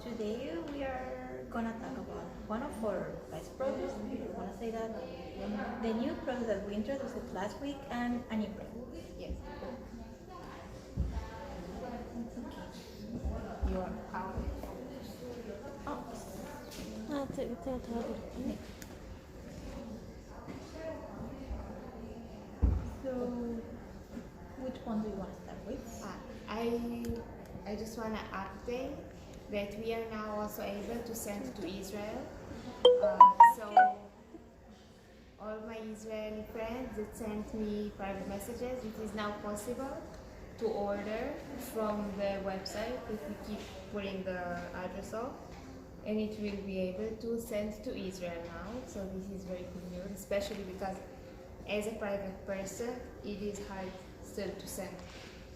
today we are gonna talk about one of our best products. I wanna say that the new product that we introduced last week and a new product. Yes. Okay. You are out. Oh. So, which one do you want to start with? I just want to update that we are now also able to send to Israel. So all my Israeli friends that sent me private messages, it is now possible to order from the website if we keep putting the address of, and it will be able to send to Israel now. So this is very good news, especially because as a private person, it is hard still to send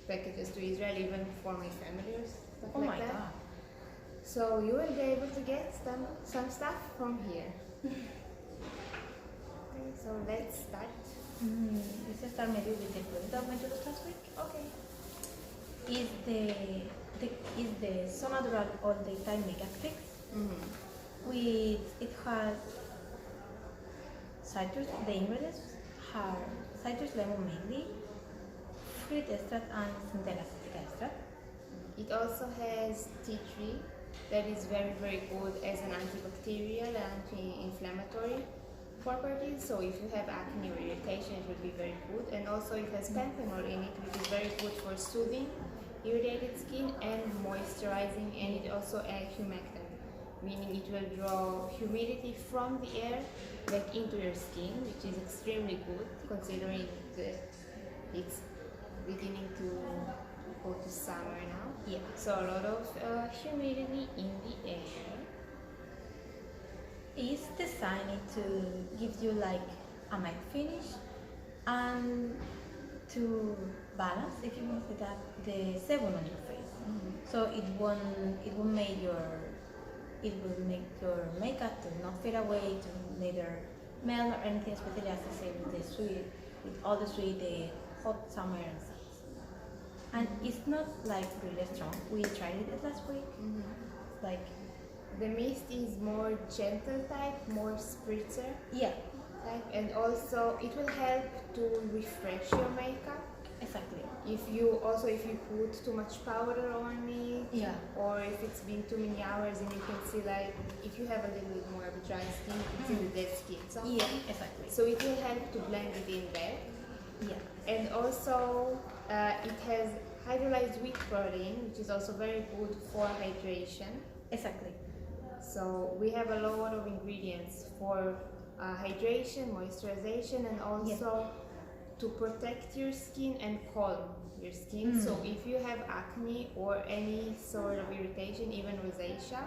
packages to Israel, even for my family or stuff like that. God. So you will be able to get some stuff from here. Okay, so let's start. Let's start maybe with the product that we introduced last week. Okay. Is the So Natural All Daytime Makeup Fix. It has citrus. The ingredients are citrus, lemon mainly, fruit extract, and 𝗫𝗏 extract. It also has tea tree that is very, very good as an antibacterial and anti-inflammatory properties. So if you have acne or irritation, it will be very good. And also it has panthenol in it, which is very good for soothing irritated skin and moisturizing. And it also adds humectant, meaning it will draw humidity from the air back into your skin, which is extremely good considering that it's beginning to go to summer now. Yeah. So a lot of humidity in the air. It's designed to give you like a matte finish and to balance, if you want to say that, the sebum on your face. So it will make your makeup to not fade away, to neither melt or anything, especially as I say with all the hot summer and such. And it's not like really strong. We tried it last week. Like the mist is more gentle type, more spritzer yeah, type, and also it will help to refresh your makeup. exactly. If you put too much powder on it, Yeah. or if it's been too many hours, and you can see like if you have a little bit more of a dry skin, you can see the dead skin. So Yeah, exactly. So it will help to blend it in there. Yeah. And also it has hydrolyzed wheat protein, which is also very good for hydration. Exactly. So we have a lot of ingredients for hydration, moisturization, and also to protect your skin and calm your skin. So if you have acne or any sort of irritation, even rosacea,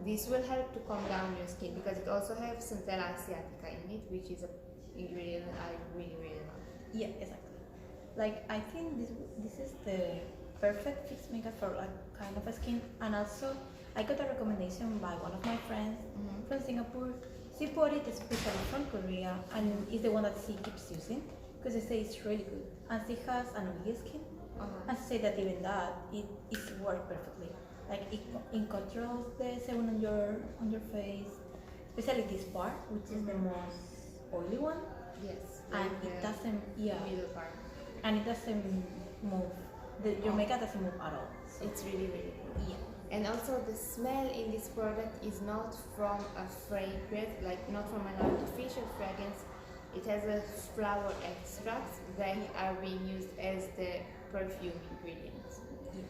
this will help to calm down your skin because it also has 𝗪𝗏 in it, which is an ingredient that I really, really love. Yeah, exactly. Like I think this is the perfect fixed makeup for like kind of a skin, and also I got a recommendation by one of my friends from Singapore. She bought it especially from Korea, and is the one that she keeps using because they say it's really good. And she has an oily skin, and she said that even that it works perfectly. Like it controls the sebum on your face, especially this part, which is the most oily one. Yes. And it doesn't middle part. and it doesn't move. Your makeup doesn't move at all. So It's really, really good. yeah. And also the smell in this product is not from a fragrance, like not from an artificial fragrance. It has a flower extracts that are being used as the perfume ingredients. Yeah.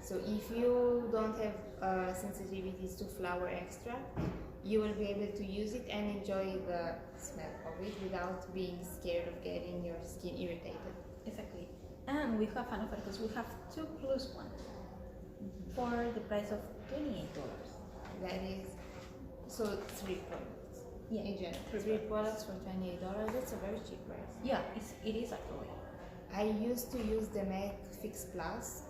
So if you don't have sensitivities to flower extract, you will be able to use it and enjoy the smell of it without being scared of getting your skin irritated. Exactly. And we have an offer because we have 2 plus 1 for the price of $28. That is, so 3 products. Yeah, In general, 3 3 products for $28. That's a very cheap price. Yeah, it is actually. I used to use the MAC Fix Plus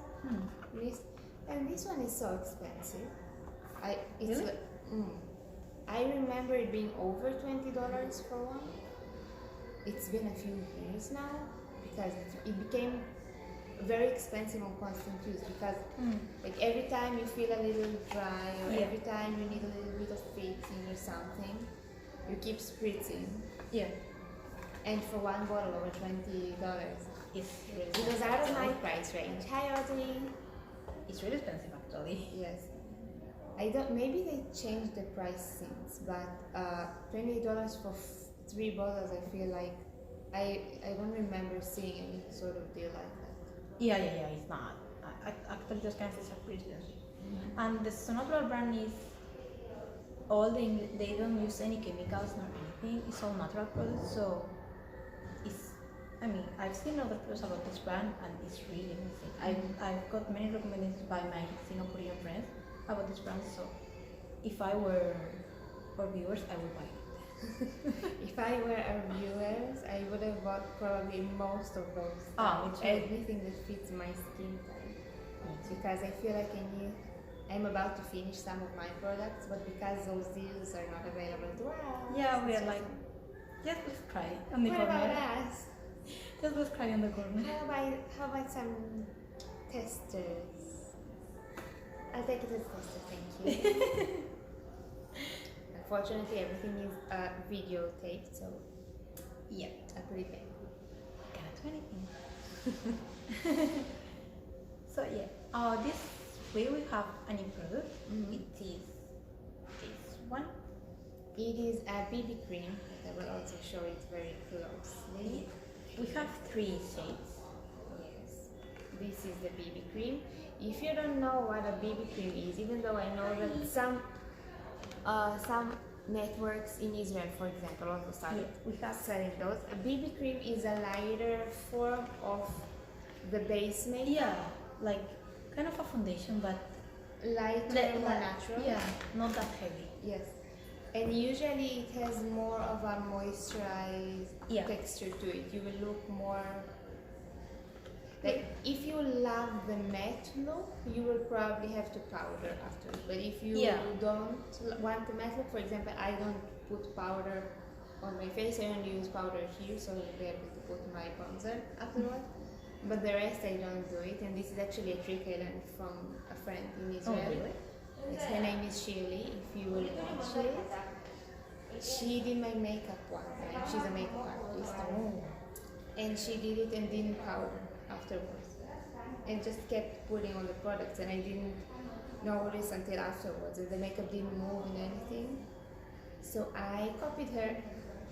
list, and this one is so expensive. Really? I remember it being over $20 for one. It's been a few years now because it became very expensive on constant use because like every time you feel a little dry or every time you need a little bit of fixing or something, you keep spritzing. Yeah. And for one bottle over $20. It's really It was out of my price range. Hi Audrey. It's really expensive actually. Yes. I don't. Maybe they changed the price since, but $20 for 3 bottles. I feel like I don't remember seeing any sort of deal like that. Yeah. It's not. Actually, those kinds of stuff are pretty expensive. And the Sonoblower brand is they don't use any chemicals nor anything. It's all natural products, so it's. I mean, I've seen other posts about this brand, and it's really amazing. I've got many recommendations by my Singaporean friends about this brand, so if I were our viewers, I would buy it. If I were our viewers, I would have bought probably most of those. Everything that fits my skin type. Because I feel like I'm about to finish some of my products, but because those deals are not available to us. Yeah, we are like, just let's cry on the what corner. about us? Just let's cry on the corner. How about some testers? I'll take it as tester, thank you. Unfortunately, everything is videotaped, so Yeah. I'll put it back. Cannot do anything. So yeah, this way we have a new product. It is this one. It is a BB cream, but I will also show it very closely. We have 3 shades. Yes, this is the BB cream. If you don't know what a BB cream is, even though I know that some networks in Israel, for example, also started selling those. A BB cream is a lighter form of the base makeup. Yeah, like kind of a foundation, but lighter, more natural. Yeah, not that heavy. Yes. And usually it has more of a moisturized texture to it. You will look more like, if you love the matte look, you will probably have to powder after. But if you don't want the matte look, for example, I don't put powder on my face. I only use powder here, so I'll be able to put my bronzer afterwards. But the rest I don't do it. And this is actually a trick I learned from a friend in Israel. Oh, really? Yes, her name is Shirley, if you will watch it. She did my makeup one time. She's a makeup artist. And she did it and didn't powder afterwards. And just kept putting on the products, and I didn't notice until afterwards that the makeup didn't move in anything. So I copied her,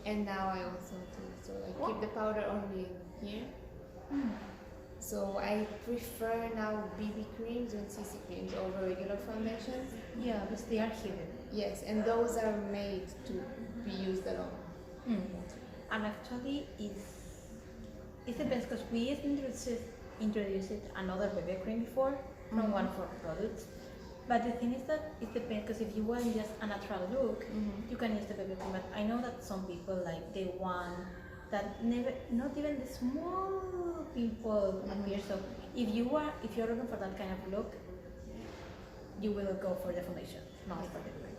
and now I also do. So I keep the powder only here. So I prefer now BB creams and CC creams over regular foundations. Yeah, because they are hidden. Yes, and those are made to be used alone. And actually, it's the best because we introduced another BB cream before from one of our products. But the thing is that it depends, because if you want just a natural look, you can use the BB cream. But I know that some people they want that not even the small pimple appears. So if you're looking for that kind of look, you will go for the foundation, not for the BB cream.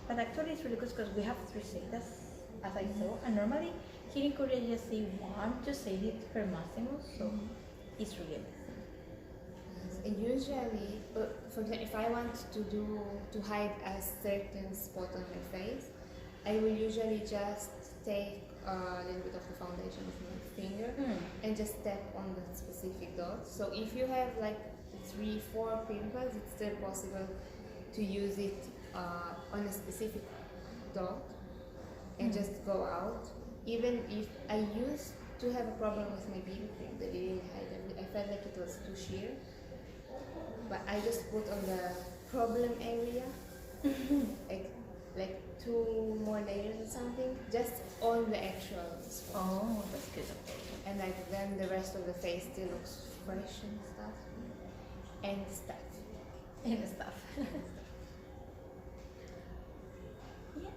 But actually, it's really good because we have 3 shades, as I saw, and normally here in Korea you just say 1 to shade it per maximum, so it's really amazing. And usually, for example, if I want to hide a certain spot on my face, I will usually just take a little bit of the foundation with my finger and just tap on the specific dot. So if you have like 3-4 pimples, it's still possible to use it on a specific dot and just go out. Even if I used to have a problem with my BB cream that it didn't hide everything, I felt like it was too sheer. But I just put on the problem area, like 2 more layers or something, just on the actual spot. Oh, that's good. And like then the rest of the face still looks fresh and stuff. Yeah,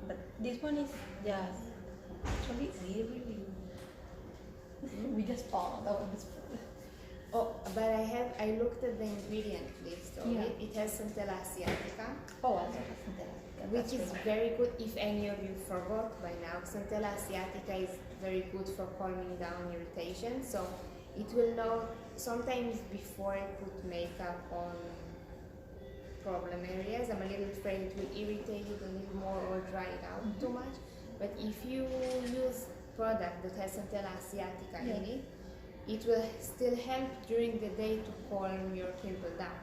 but this one is just actually really. We just found that one is. Oh, but I looked at the ingredient list of it. It has Centella asiatica. Oh, I love Centella. Which is very good if any of you forgot by now. Centella asiatica is very good for calming down irritation. So it will not, sometimes before I put makeup on problem areas, I'm a little afraid it will irritate it a little more or dry it out too much. But if you use product that has 𝗕𝗏𝘬𝗪𝗃 in it, it will still help during the day to calm your pimple down,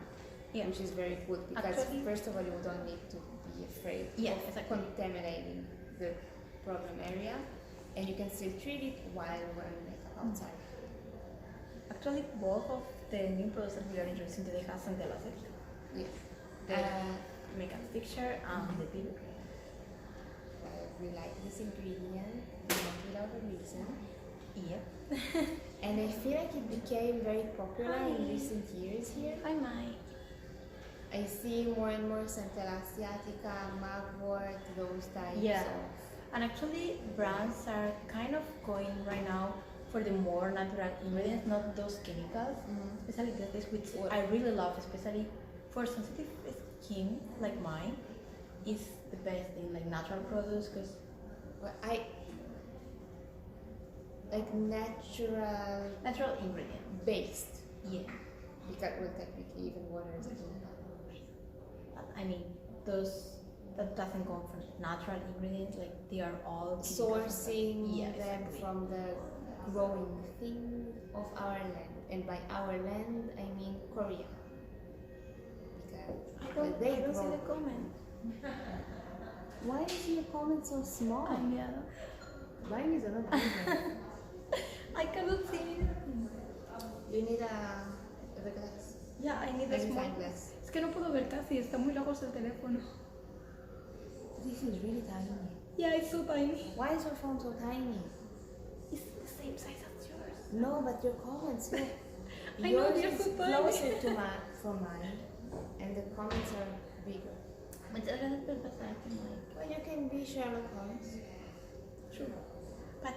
which is very good because actually, first of all, you don't need to be afraid of contaminating the problem area, and you can still treat it while wearing makeup outside. Actually, both of the new products that we are introducing today have 𝗕𝗏𝘬𝗪𝗃. The makeup fixture and the BB cream. We like this ingredient, not without a reason. Yep. And I feel like it became very popular in recent years here. I might. I see more and more 𝗕𝗏𝘬𝗪𝗃, mugwort, those types of. And actually, brands are kind of going right now for the more natural ingredients, not those chemicals. Especially this, which I really love, especially for sensitive skin like mine. Is the best thing, like natural products, because I like natural ingredient based. Yeah. Because well, technically even water is a chemical. I mean, those that doesn't come from natural ingredients, like they are all sourcing them from the growing thing of our land, and by our land I mean Korea. Because I don't see the comment. Why is your comment so small? Why is it not I cannot see it. You need the glass. Yeah, I need a small glass. Es que no puedo ver casi, está muy lejos el teléfono. This is really tiny. Yeah, it's so tiny. Why is your phone so tiny? It's the same size as yours. No, but your comments. I know they're so tiny. Closer to from mine, and the comments are bigger. Well, you can be Sherlock Holmes. True. But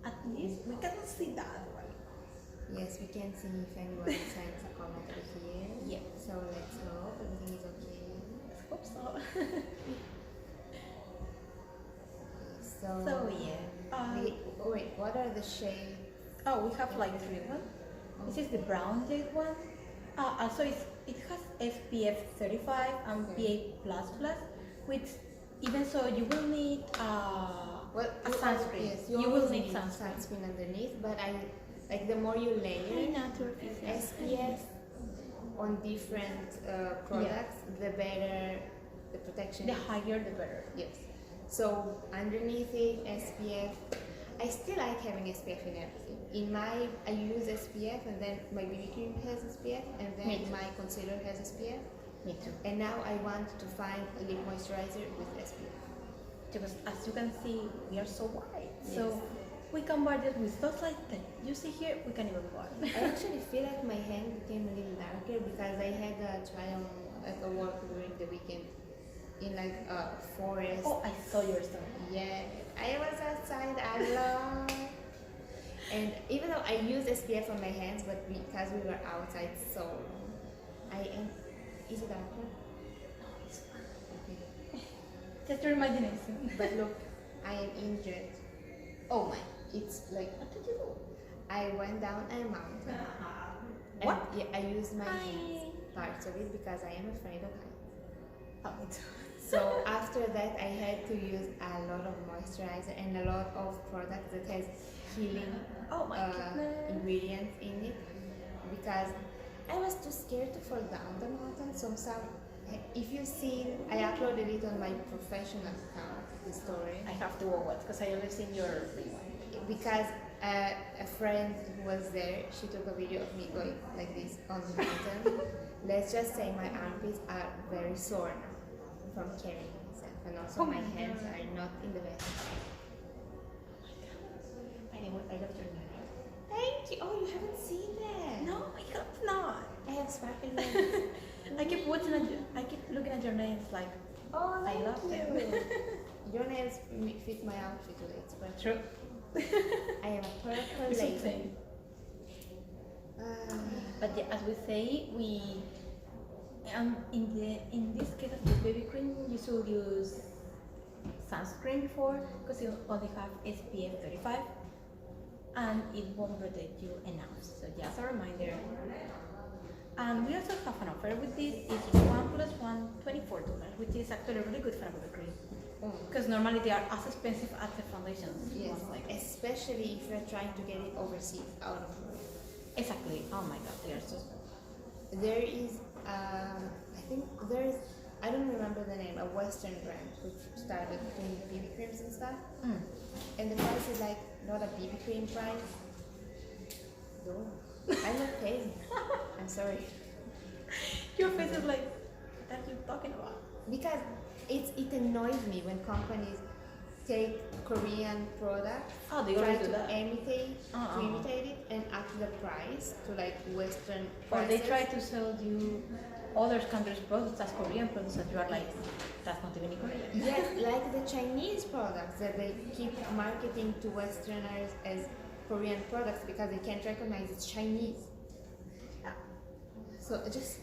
at least we can see that one. Yes, we can see if anyone sends a comment over here. Yeah. So let's hope everything is okay. Let's hope so. So yeah. Wait, what are the shades? Oh, we have like 3 ones. This is the brown jade one. Also it has SPF 35 and PA++, which even so you will need a sunscreen. Yes, you will need sunscreen underneath, but I like the more you layer SPF on different products, the better the protection. The higher the better. Yes. So underneath it, SPF. I still like having SPF in everything. I use SPF, and then my BB cream has SPF, and then my concealer has SPF. Me too. And now I want to find a lip moisturizer with SPF. Because as you can see, we are so white. Yes. So we can buy it with stuff like that. You see here, we can even buy. I actually feel like my hand became a little darker because I had a trial at a work during the weekend in like a forest. Oh, I saw your story. Yeah, I was outside a lot. And even though I used SPF on my hands, but because we were outside so long, is it darker? No, it's fine. Okay. Just your imagination. But look, I am injured. Oh my. It's like, what did you do? I went down a mountain. What? And yeah, I used my hands, parts of it, because I am afraid of heights. Oh, me too. So after that, I had to use a lot of moisturizer and a lot of products that has healing ingredients in it, because I was too scared to fall down the mountain. So if you've seen, I uploaded it on my professional account, the story. I have to watch because I only seen your free one. Because a friend who was there, she took a video of me going like this on the mountain. Let's just say my armpits are very sore now from carrying myself, and also my hands are not in the best. Anyway, I love your nail. Thank you. Oh, you haven't seen that? No, I have not. I have sparkly nails. I keep watching at you. I keep looking at your nails like. Oh, I love them. them. Your nails fit my outfit today. It's quite true. I am a purple lady. But yeah, as we say, in this case of the baby cream, you should use sunscreen before because you only have SPF 35, and it won't protect you enough. So just a reminder. And we also have an offer with this. It's 1 + 1 $24, which is actually really good for a BB cream. Because normally they are as expensive as the foundations. Yes, especially if you're trying to get it overseas, out of Korea. Exactly. Oh my god, they are so expensive. There is, I think there is, I don't remember the name, a Western brand which started doing BB creams and stuff. And the price is like not a BB cream price. No, I'm not paying. I'm sorry. Your face is like, what are you talking about? Because it annoys me when companies take Korean products, they try always do to that. imitate it, and up the price to like Western Or prices. they try to sell you other countries' products as Korean products, and you are like, that's not even in Korean. Yes, like the Chinese products that they keep marketing to Westerners as Korean products because they can't recognize it's Chinese. So just,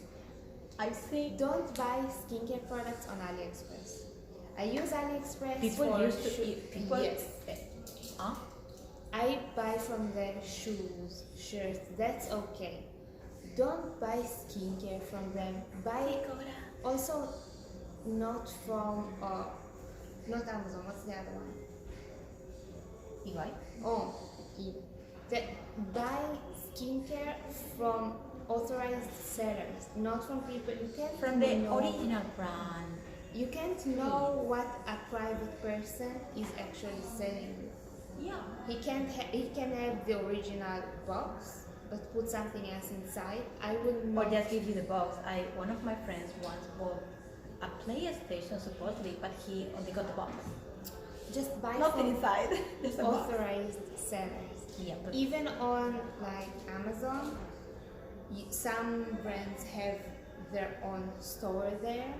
I think don't buy skincare products on AliExpress. I use AliExpress people for used to eat. People, yes. Huh? I buy from them shoes, shirts, that's okay. Don't buy skincare from them. Buy also not from not Amazon, what's the other one? eBay? Oh, buy skincare from authorized sellers, not from people you can't From the know. original brand. You can't know what a private person is actually selling. Yeah. He can have the original box, but put something else inside. I would Or not. just give you the box. One of my friends once bought a PlayStation supposedly, but he only got the box. Just buy Nothing from inside. Just a box. authorized sellers. Yeah, but Even on like Amazon, some brands have their own store there,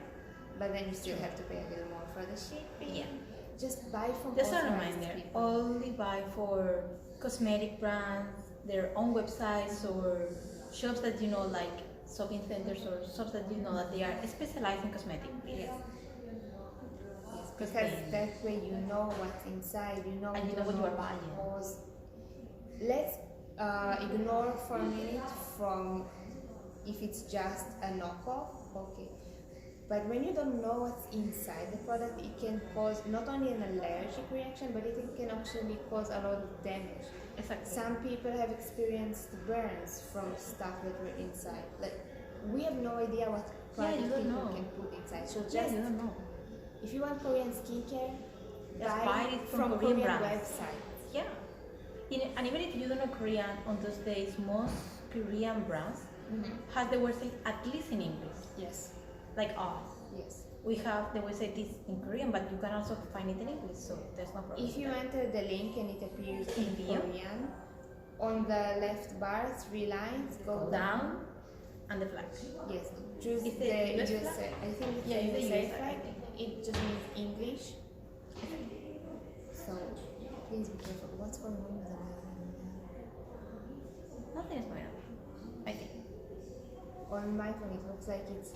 but then you still have to pay a little more for the shipping. Yeah. Just buy from just a authorized reminder, people. only buy for cosmetic brands, their own websites, or shops that you know, like shopping centers or shops that you know that they are specialized in cosmetic. Yes. Yes, because they- that way you know what's inside, you know, And you know what you are buying. cause. Let's ignore for a minute from if it's just a knockoff, okay. But when you don't know what's inside the product, it can cause not only an allergic reaction, but it can actually cause a lot of damage. Exactly. Some people have experienced burns from stuff that were inside. Like, we have no idea what private you don't people know. can put inside. So Yeah, just you don't know. if you want Korean skincare, Just buy buy it from Korean Korean brands. websites. Yeah. And even if you don't know Korean, on those days, most Korean brands has the website at least in English. Yes. Like us. Yes. We have the website is in Korean, but you can also find it in English, so there's no problem. If you enter the link and it appears in Bio. Korean, on the left bar, 3 lines, go down and the flag. Yes, choose Is the it US USA. flag? I think it's Yeah, the it's the USA US, I flag. think. It just means English. So please be careful. What's going on with the Nothing is going on, I think. On my phone, it looks like it's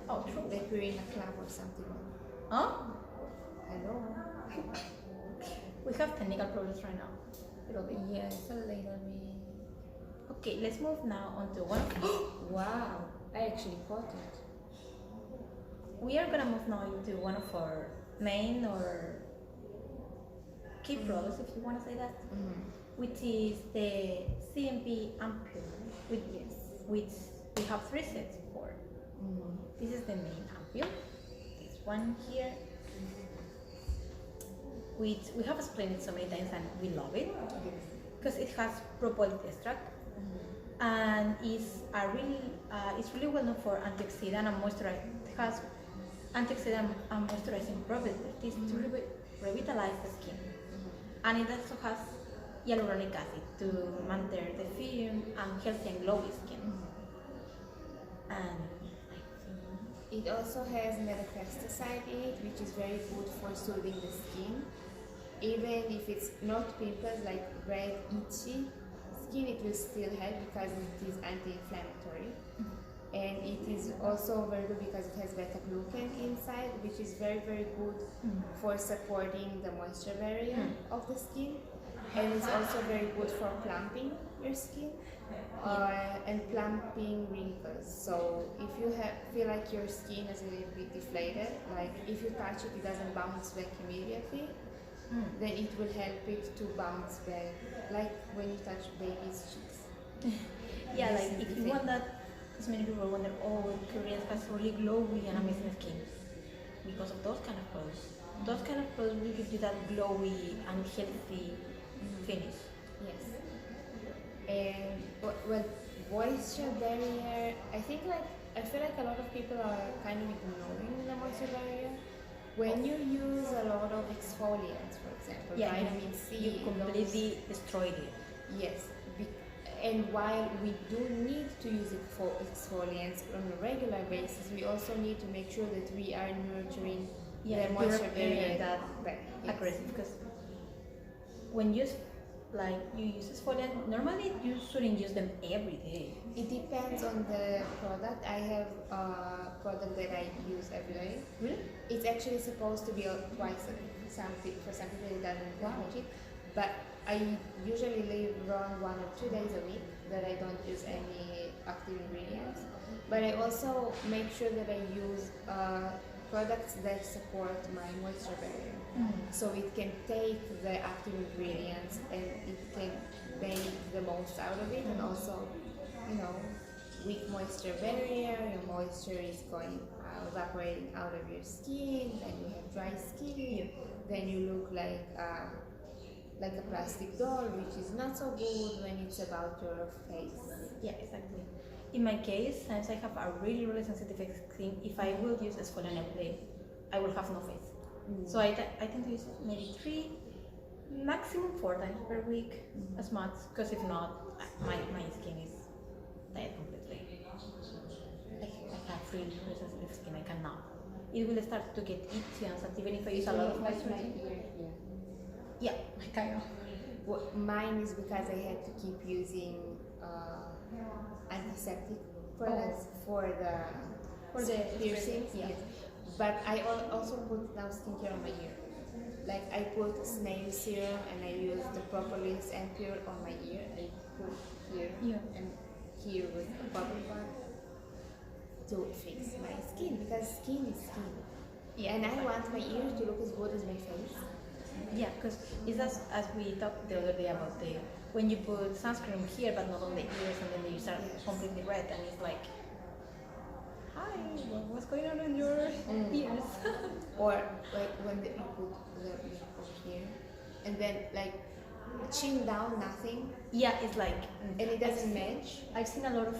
Oh, true. like we're in a club or something. Huh? Hello. We have technical problems right now. Little bit. Yes, a little bit. Okay, let's move now on to one. Wow, I actually caught it. We are gonna move now into one of our main or key products, if you want to say that, which is the CMP ampule, which we have 3 sets for. This is the main ampule. This one here, which we have explained it so many times and we love it because it has propolis extract and is a really it's really well known for antioxidant and moisturizing. It has antioxidant and moisturizing properties to revitalize the skin, and it also has hyaluronic acid to maintain the firm and healthy and glowy skin. And It also has metapesticide in it, which is very good for soothing the skin. Even if it's not pimples like red, itchy skin, it will still help because it is anti-inflammatory. And it is also very good because it has beta-glucan inside, which is very, very good for supporting the moisture barrier of the skin. and it's also very good for plumping your skin and plumping wrinkles. So if you feel like your skin is a little bit deflated, like if you touch it, it doesn't bounce back immediately, then it will help it to bounce back, like when you touch baby's cheeks. Yeah, like if you want that, because many people wonder, oh, Koreans has really glowy and amazing skin. Because of those kind of clothes. Those kind of clothes will give you that glowy and healthy finish. Yes. And well, moisture barrier, I feel like a lot of people are kind of ignoring the moisture barrier. When you use a lot of exfoliants, for example, vitamin C, you completely destroyed it. Yes. And while we do need to use exfoliants on a regular basis, we also need to make sure that we are nurturing the moisture barrier that aggressive. Because when you use exfoliant, normally you shouldn't use them every day. It depends on the product. I have a product that I use every day. Really? It's actually supposed to be twice a week. For some people it doesn't require it, but I usually leave around 1 or 2 days a week that I don't use any active ingredients. But I also make sure that I use products that support my moisture barrier. So it can take the active ingredients and it can make the most out of it, and also, weak moisture barrier, your moisture is evaporating out of your skin, and you have dry skin, then you look like a plastic doll, which is not so good when it's about your face. Yeah, exactly. In my case, since I have a really, really sensitive skin, if I will use exfoliant every day, I will have no face. So I tend to use maybe 3, maximum 4 times per week, as much, because if not, my skin is dead completely. I have really, really sensitive skin, I cannot. It will start to get itchy and stuff, even if I use a lot of moisturizer. Yeah, kind of. Well, mine is because I had to keep using antiseptic products for the piercings. Yes. But I also put now skincare on my ear. Like I put snail serum and I use the propolis and pure on my ear. I put here and here with a bubble bath to fix my skin, because skin is skin. Yeah, and I want my ears to look as good as my face. Yeah, because it's as we talked the other day about when you put sunscreen here but not on the ears, and then you start completely red, and it's like, hi, what's going on in your ears? Or like when you put the makeup here, and then like chin down, nothing. Yeah, it's like, and it doesn't match. I've seen a lot of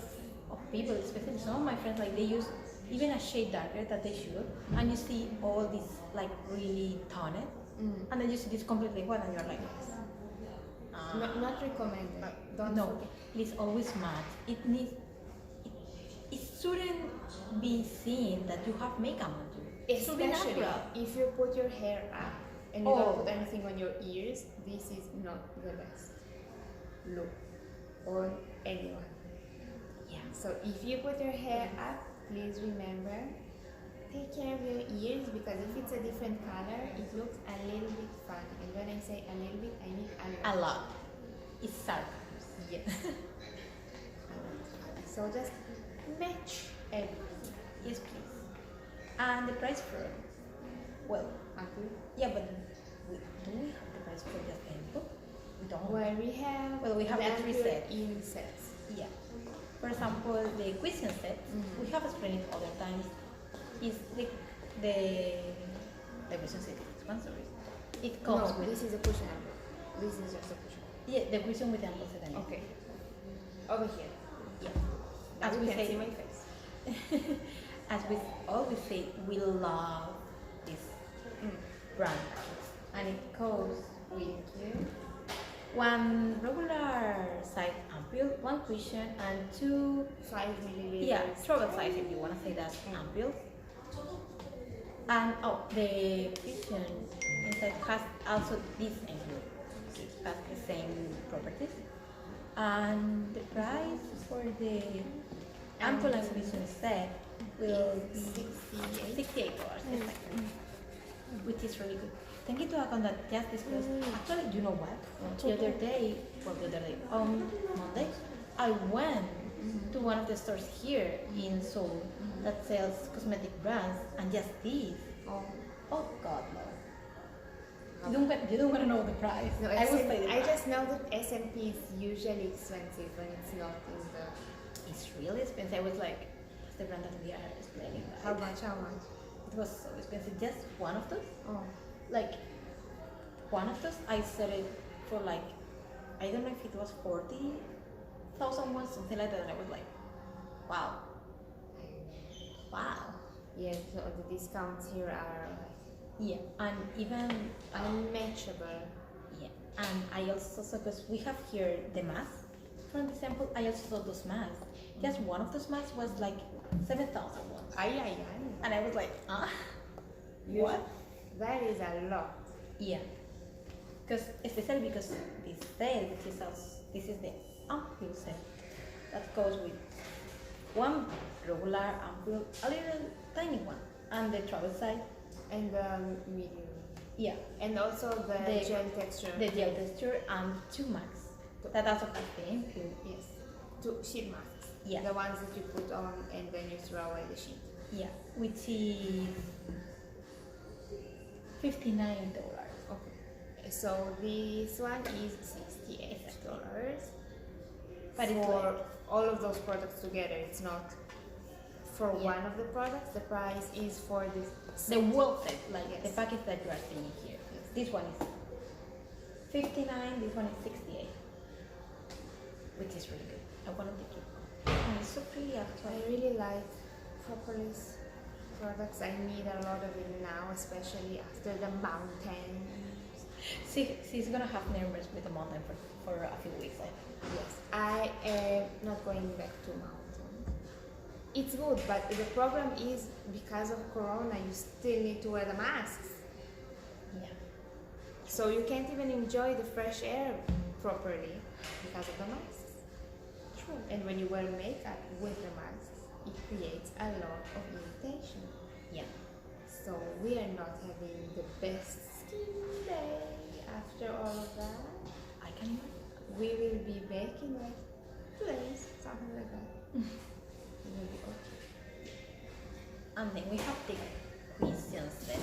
people, especially some of my friends, like they use even a shade darker that they should, and you see all this like really toned. And then you see this completely white, and you're like, not recommended. Don't forget. It's always matte. It shouldn't be seen that you have makeup on you. Especially if you put your hair up and you don't put anything on your ears, this is not the best look on anyone. Yeah. So if you put your hair up, please remember, take care of your ears, because if it's a different color, it looks a little bit funny. And when I say a little bit, I mean a lot. A lot. It's sarcasm. Yes. So just match everything. Yes, please. And the price for it? Well, yeah, but do we have the price for just any book? We don't. We have the 3 sets. In sets. Yeah. For example, the question set, we have explained it other times, is the question set sponsor. It comes with. This is a cushion. This is just a cushion. Yeah, the question with the ample set. Okay. Over here. Yeah. As we say, see my face. As we always say, we love this brand, and it comes with 1 regular size ampoule, 1 cushion, and 2 5 milliliters. Yeah, travel size if you want to say that, ampoule. And the cushion inside has also this ampoule. It has the same properties. And the price for the ampoule and cushion set will be $68, exactly, which is really good. thank you to account that just because actually, do you know what? The other day, Monday, I went to one of the stores here in Seoul that sells cosmetic brands and just these. Oh God, no. You don't want to know the price. No, I will say the I price. just know that SMP is usually expensive when it's not in the. It's really expensive. I was like, it's the brand that we are explaining. Right? How much? It was so expensive. Just one of those. Oh. Like one of those, I sold it for like, I don't know if it was 40,000 won, something like that. And I was like, wow. Yeah, so the discounts here are Yeah, and even unmatchable. yeah, and I also saw, because we have here the masks. For example, I also saw those masks. Just one of those masks was like 7,000 won. Ay. And I was like, You- what? That is a lot. Yeah, because especially because this sale, this is the ampoule sale that goes with one regular ampoule, a little tiny one, and the travel size. And the medium. Yeah, And also the gel texture. the gel texture, and 2 masks that also have the ampoule. Yes. 2 sheet masks. Yeah. The ones that you put on and then you throw away the sheet. Yeah, which is $59. Okay. So this one is $68. But it's for like, all of those products together. It's not for one of the products. The price is for this. the whole set, like Yes. the package that you are seeing here. Yes. This one is 59, this one is 68, which is really good. I wanted to keep. And it's so pretty I actually. really like propolis products. I need a lot of it now, especially after the mountain. She's gonna have nervous with the mountain for a few weeks. I think. Yes, I am not going back to mountain. It's good, but the problem is because of Corona, you still need to wear the masks. Yeah. So you can't even enjoy the fresh air properly because of the masks. True. And when you wear makeup with the masks, it creates a lot of irritation. Yeah. So we are not having the best skin day after all of that. I can imagine. We will be back in like 2 days, something like that. It will be okay. And then we have the questions then.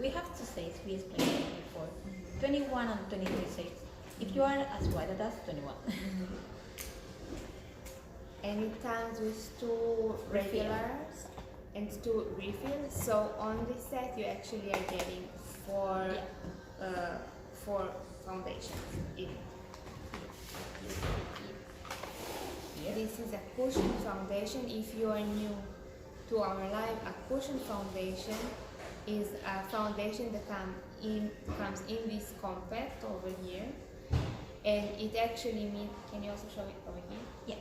We have to say, we explained it before. 21 and 23 says, if you are as white as us, 21. And it comes with 2 regulars and 2 refills. So on this set, you actually are getting 4 foundations in it. Here. This is a cushion foundation. If you are new to our live, a cushion foundation is a foundation that comes in this compact over here, and it actually means. Can you also show it over here? Yeah.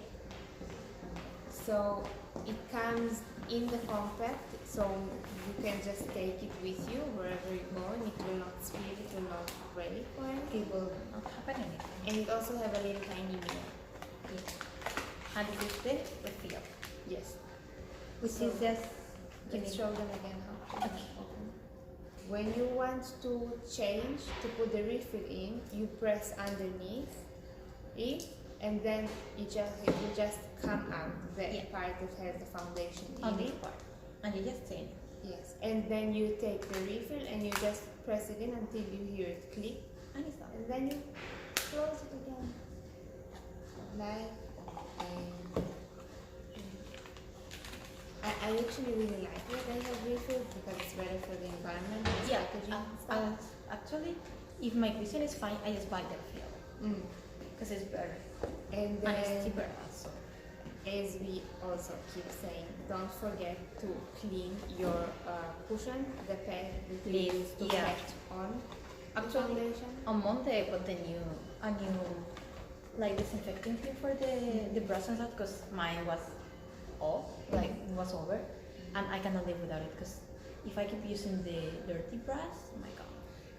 So it comes in the compact, so you can just take it with you wherever you go, and it will not spill, it will not break or anything. It will not happen anything. And it also have a little tiny mirror. Yeah. And it is the refill, Yes. which So, is just. Let's show them again how to Okay. open. When you want to change, to put the refill in, you press underneath it, and then it will just come out the part that has the foundation On in this it. part. And you just change it. Yes, and then you take the refill and you just press it in until you hear it click, And it's done. and then you close it again. Like, I actually really like it. I have refilled because it's better for the environment. It's Yeah. packaging and stuff. Actually, if my vision is fine, I just buy the refill because it's better And and it's then, cheaper also. as we also keep saying, don't forget to clean your cushion, the pad that you Please, use to yeah. pat on the Actually, foundation. on Monday I bought a new like disinfecting cream for the brush and stuff because mine was off, like it was over, and I cannot live without it because if I keep using the dirty brush, oh my god.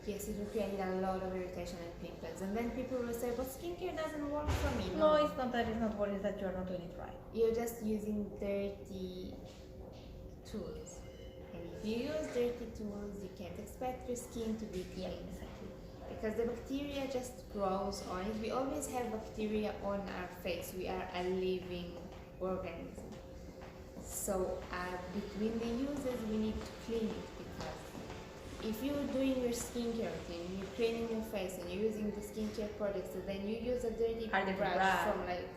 Yes, it will create a lot of irritation and pimples. And then people will say, but skincare doesn't work for me. No, it's not that. It's not what it is that you are not doing it right. You're just using dirty tools. And if you use dirty tools, you can't expect your skin to be clean. Yeah, exactly. Because the bacteria just grows on it. We always have bacteria on our face. We are a living organism. So between the uses, we need to clean it, because if you're doing your skincare routine, you're cleaning your face and you're using the skincare products, and then you use a dirty brush from like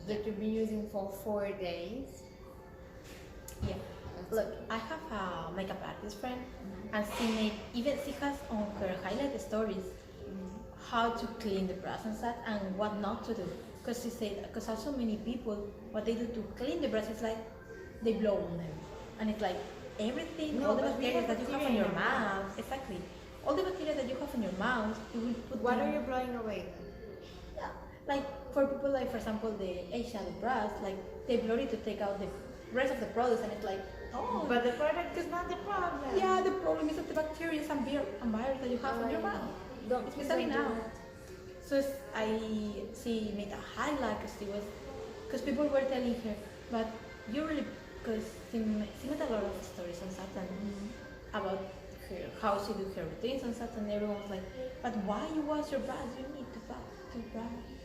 that you've been using for 4 days. Yeah. Look, I have a makeup artist friend, and she has on her highlight stories how to clean the brush and such, and what not to do. Because she said, because also many people, what they do to clean the brush is like they blow on them, and it's like everything, all the bacteria that you have in your mouth, exactly, all the bacteria that you have in your mouth, you will put. What are you blowing away then? Yeah, like for people, like for example the eyeshadow brush, like they blow it to take out the rest of the products, and it's like, oh, but the product is not the problem. Yeah, the problem is that the bacteria and virus that you have in your mouth. It's missing now. So she made a highlight because people were telling her, but you really, because she made a lot of stories on such about her, how she do her routines and such, and everyone was like, but why you wash your brush? You need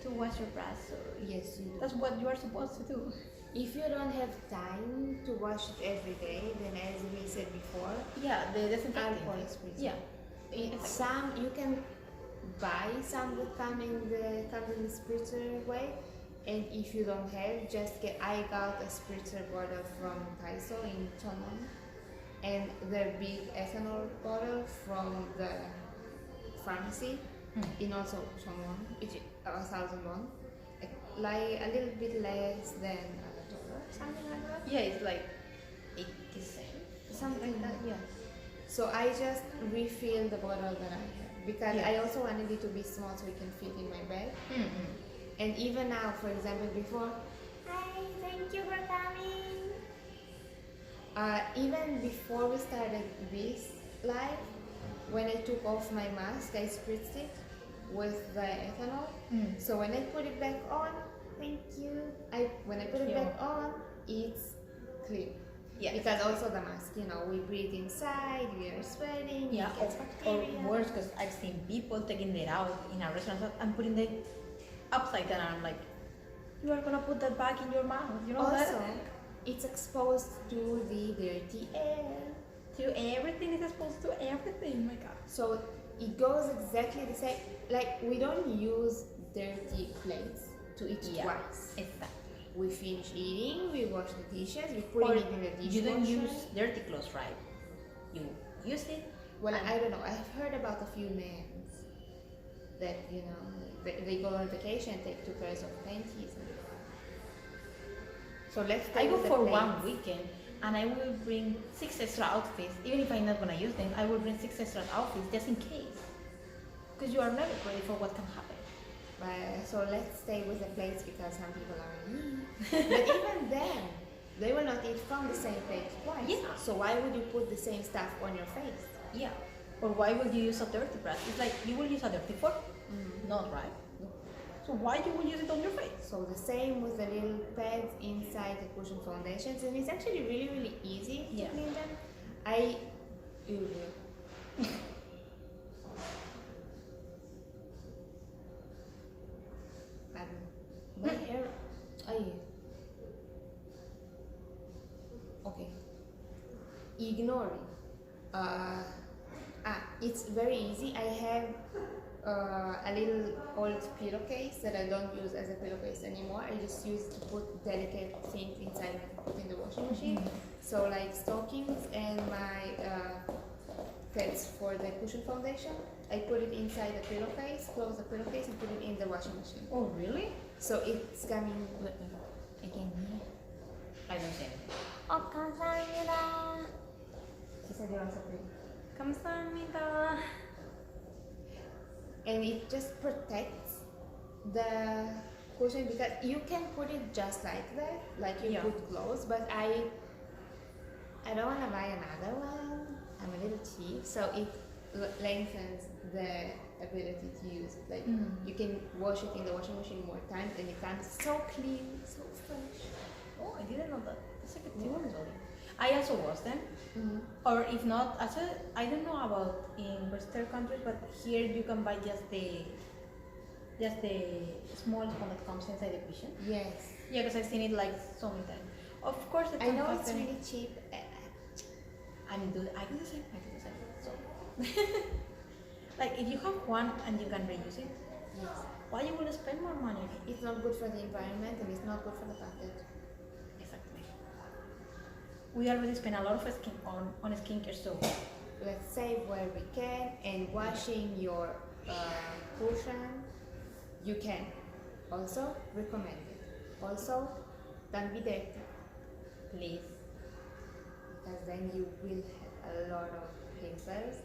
to wash your brush. So yes, you do. That's what you are supposed to do. If you don't have time to wash it every day, then as we said before, yeah, the disinfectant. alcohol spritzer. Yeah. Some you can buy some that comes in the spritzer way, and if you don't have, just get. I got a spritzer bottle from Daiso in 𝘬𝗏, and the big ethanol bottle from the pharmacy in also 𝘬𝗏, which is 1,000 won, like a little bit less than $1, something like that. Yeah, it's like 80 cents, something like that. Yeah. So I just refill the bottle that I have, because I also wanted it to be small so it can fit in my bag. And even now, for example, before, hi, thank you for coming. Even before we started this live, when I took off my mask, I spritzed it with the ethanol. So when I put it back on, thank you. When I put it back on, it's clean. Yeah. Because also the mask, we breathe inside, we are sweating, yeah, it gets bacteria. Or worse, because I've seen people taking it out in a restaurant and putting it upside down. I'm like, you are gonna put that back in your mouth, also, that? It's exposed to the dirty air. To everything, is exposed to everything, my God. So it goes exactly the same. Like, we don't use dirty plates to eat twice. Exactly. We finish eating, we wash the dishes, we put it in the dishwasher. You don't use dirty clothes, right? You use it. Well, I don't know. I've heard about a few men that, they go on vacation and take 2 pairs of panties. So let's I go for one weekend and I will bring 6 extra outfits. Even if I'm not gonna use them, I will bring 6 extra outfits just in case. Because you are never ready for what can happen. So let's stay with the plates, because some people are but even then, they will not eat from the same plate twice. Yeah. So why would you put the same stuff on your face? Yeah. Or why would you use a dirty brush? It's like you will use a dirty fork. Not right. No. So why you will use it on your face? So the same with the little pads inside the cushion foundations, and it's actually really, really easy to clean them. My hair. Okay. Ignore it. It's very easy. I have a little old pillowcase that I don't use as a pillowcase anymore. I just use to put delicate things inside and put in the washing machine. So like stockings and my pads for the cushion foundation, I put it inside the pillowcase, close the pillowcase, and put it in the washing machine. Oh, really? So it's coming again. I don't see it. 감사합니다. She said they want something. 감사합니다. And it just protects the cushion, because you can put it just like that, like you put clothes, but I don't want to buy another one. I'm a little cheap, so it lengthens the ability to use it. Like you can wash it in the washing machine more times, and it comes so clean, so fresh. Oh, I didn't know that. That's a good tip, actually. I also wash them. Or if not, actually, I don't know about in Western countries, but here you can buy just the small one that comes inside the cushion. Yes. Yeah, because I've seen it like so many times. Of course, I know it's really cheap. I do the same. So, like if you have one and you can reuse it, Yes. why you will spend more money? It's not good for the environment and it's not good for the planet. Exactly. We already spend a lot of on skincare, so Let's save where we can, and washing your cushion, you can. Also recommend it. Also, don't be dirty, please. because then you will have a lot of pimples.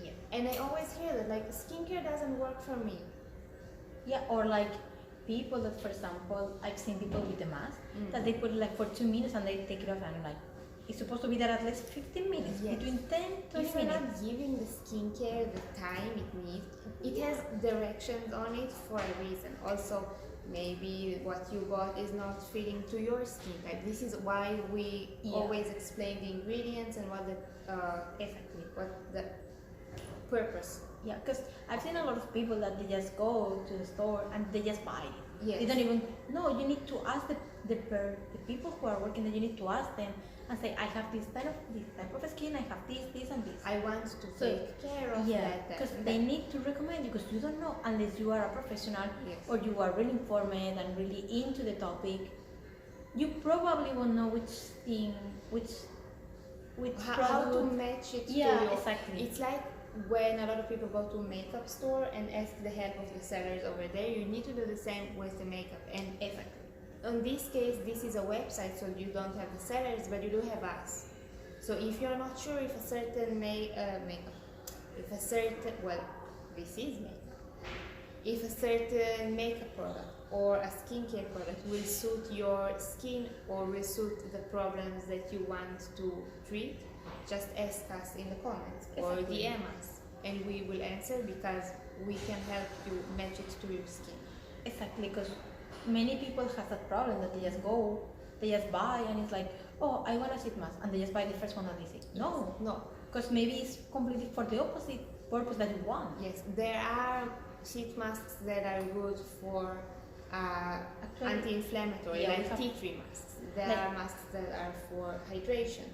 Yeah. And I always hear that like skincare doesn't work for me. Yeah, or like people that, for example, I've seen people with the mask that they put it like for 2 minutes and they take it off, and I'm like, it's supposed to be there at least 15 minutes, Yes. between 10-20 If you're minutes. not giving the skincare the time it needs, it has directions on it for a reason. Also, maybe what you bought is not fitting to your skin type. This is why we always explain the ingredients and what the purpose. Yeah, because I've seen a lot of people that they just go to the store and they just buy it. Yes. They don't even, no, you need to ask the people who are working there, you need to ask them and say, I have this type of skin, I have this and this. I want to take care of that. Because they need to recommend you, because you don't know unless you are a professional. Yes. Or you are really informed and really into the topic. You probably won't know which thing, which how to product. match it to Yeah, your. exactly. It's like when a lot of people go to a makeup store and ask the help of the sellers over there. You need to do the same with the makeup. And Exactly. in this case, this is a website, so you don't have the sellers, but you do have us. So if you're not sure if a certain this is makeup. If a certain makeup product or a skincare product will suit your skin or will suit the problems that you want to treat, just ask us in the comments or Exactly. DM us, and we will answer, because we can help you match it to your skin. Exactly, because many people have that problem that they just buy, and it's like, oh, I want a sheet mask, and they just buy the first one that they see. No, because maybe it's completely for the opposite purpose that you want. Yes, there are sheet masks that are good for anti-inflammatory, like tea tree masks. There are masks that are for hydration,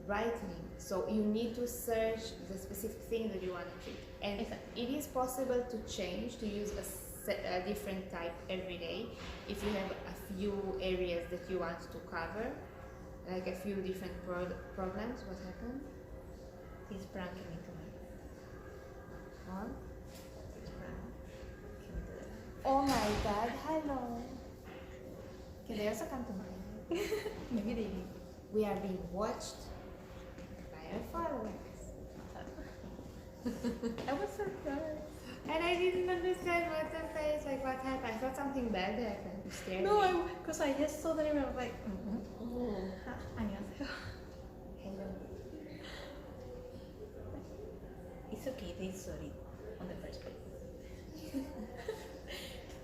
brightening. So you need to search the specific thing that you want to treat. And it is possible to change, to use a different type every day if you have a few areas that you want to cover, like a few different problems. What happened? He's pranking me tonight. What? He's pranking. Can we do that? Oh my god, hello. Can they also come to mine? Maybe they did. We are being watched by our followers. I was surprised. And I didn't understand what the face, like what happened. I thought something bad happened. You scared me. No, because I just saw the name and I was like, 안녕하세요. Hello. It's okay, they saw it on the first place.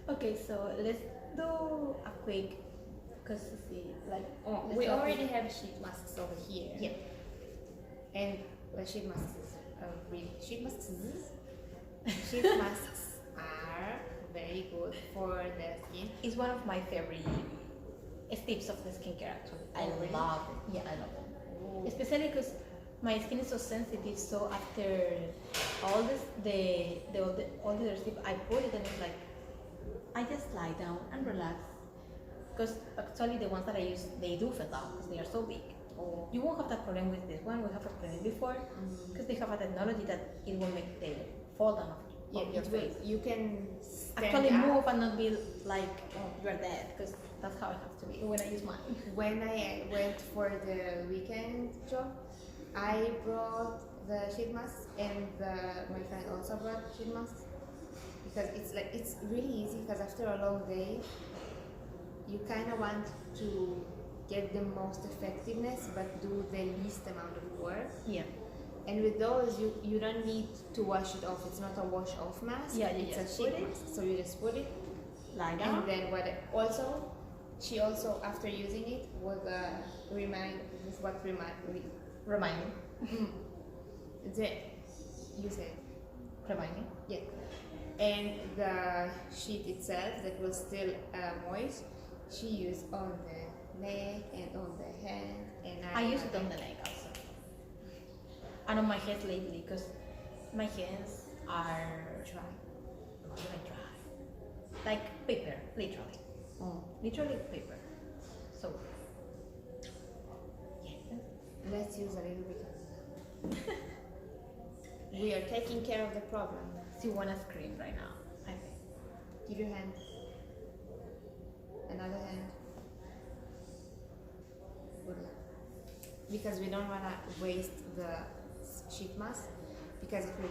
Okay, so let's do a quick, because see, like, We already have sheet masks over here. Yeah. And the sheet masks sheet masks are very good for the skin. It's one of my favorite tips of the skincare actually. I really? love it. Yeah, I love it. Ooh. Especially because my skin is so sensitive, so after all this, all the other stuff, I put it and it's like, I just lie down and relax. Because actually the ones that I use, they do fall down because they are so big. Oh. You won't have that problem with this one. We have a problem before because they have a technology that it will make the fall down of your face. You can stand Actually up. move and not be like, oh, you're dead, because that's how it has to be when I use mine. When I went for the weekend job, I brought the sheet masks, and my friend also brought sheet masks, because it's really easy, because after a long day you kind of want to get the most effectiveness but do the least amount of work. Yeah. And with those, you don't need to wash it off. It's not a wash off mask. Yeah, you it's just a sheet put it, mask. So you just put it, lie down. and then also she also, after using it, was remind me. You said Remind me. yeah. And the sheet itself that was still moist, she used on the neck and on the hand, and I use it on the neck also. And on my head lately, because my hands are dry. very dry. Like paper, literally. Oh. Literally paper. So, yeah. Let's use a little bit of that. We are taking care of the problem. She wanna scream right now, I think. Give your hand. Another hand. Good luck. Because we don't wanna waste the sheet mask, because it will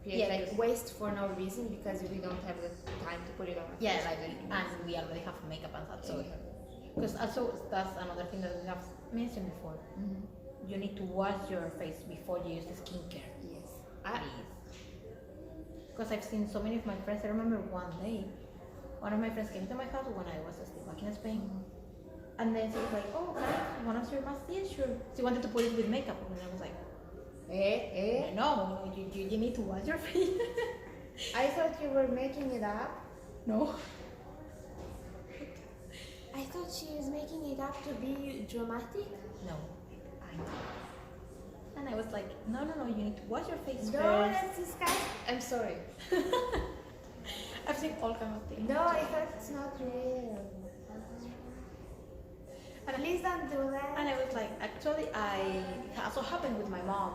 create waste for no reason, because we don't have the time to put it on our Yeah, face. and we already have makeup and that, so because also that's another thing that we have mentioned before. You need to wash your face before you use the skincare. Yes. Please. Because I've seen so many of my friends. I remember one day, one of my friends came to my house when I was still back in Spain, and then she was like, "Oh, can I want to your mask?" Yeah, sure. She wanted to put it with makeup, and I was like, No, you need to wash your face. I thought you were making it up. No. I thought she was making it up to be dramatic. No, I know. And I was like, no, you need to wash your face No, first. that's disgusting. I'm sorry. I've seen all kinds of things. No, I thought it's not real. And Please don't do that. And I was like, actually, it also happened with my mom.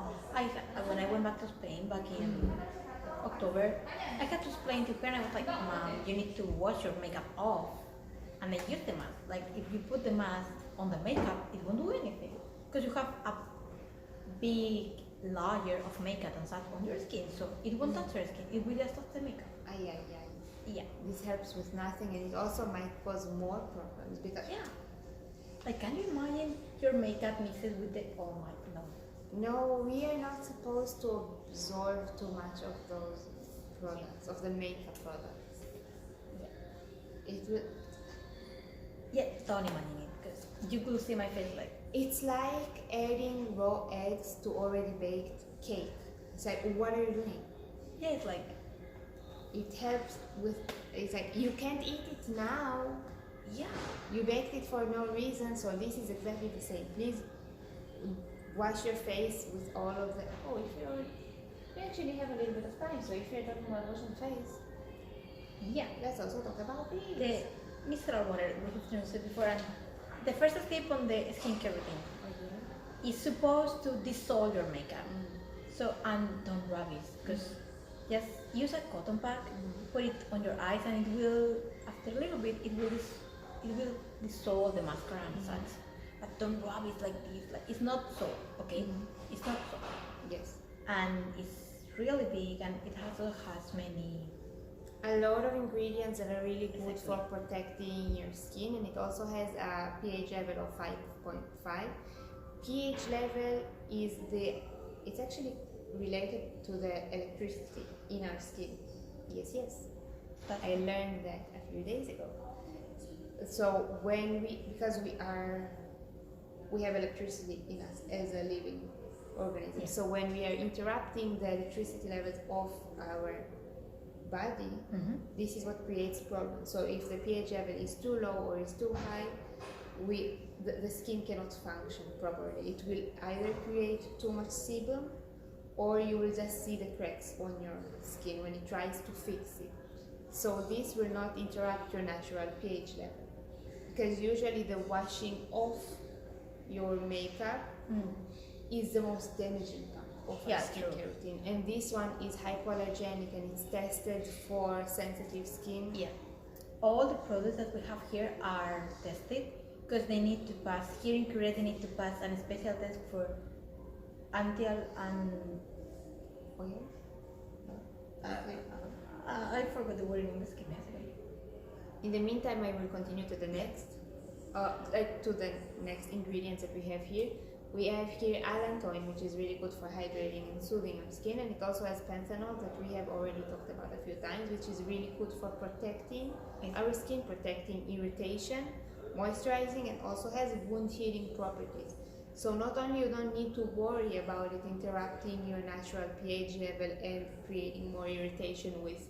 When I went back to Spain back in October, I had to explain to her, and I was like, Mom, you need to wash your makeup off and then use the mask. Like, if you put the mask on the makeup, it won't do anything, because you have a big layer of makeup and such on your skin, so it won't touch your skin. It will just touch the makeup. Yeah. This helps with nothing, and it also might cause more problems because Like, can you imagine your makeup mixes with the No, we are not supposed to absorb too much of those products, of the makeup products. It will. Don't imagine it, because you could see my face like. It's like adding raw eggs to already baked cake. It's like, what are you doing? Yeah, it's like. It helps with. It's like you can't eat it now. Yeah. You baked it for no reason, so this is exactly the same. Please wash your face with all of the. Oh, if you actually have a little bit of time, so if you're talking about washing face, let's also talk about this. The micellar water we have mentioned before, and the first step on the skincare routine is supposed to dissolve your makeup. So, and don't rub it, because just use a cotton pad, put it on your eyes, and it will, after a little bit, it will dissolve the mascara and such. But don't rub it like this. Like, it's not soap, okay? It's not soap. Yes. And it's really big, and it also has a lot of ingredients that are really good for protecting your skin, and it also has a pH level of 5.5. pH level is it's actually related to the electricity in our skin. Yes. I learned that a few days ago. So because we have electricity in us as a living organism. So when we are interrupting the electricity levels of our body, this is what creates problems. So if the pH level is too low or is too high, the skin cannot function properly. It will either create too much sebum, or you will just see the cracks on your skin when it tries to fix it. So this will not interrupt your natural pH level, because usually the washing off your makeup is the most damaging part of a skincare routine. And this one is hypoallergenic, and it's tested for sensitive skin. Yeah. All the products that we have here are tested, because they need to pass, here in Korea they need to pass a special test for I forgot the word in English. Give me a second. In the meantime, I will continue to the next, to the next ingredients that we have here. We have here allantoin, which is really good for hydrating and soothing our skin, and it also has panthenol that we have already talked about a few times, which is really good for protecting our skin, protecting irritation, moisturizing, and also has wound healing properties. So not only you don't need to worry about it interrupting your natural pH level and creating more irritation with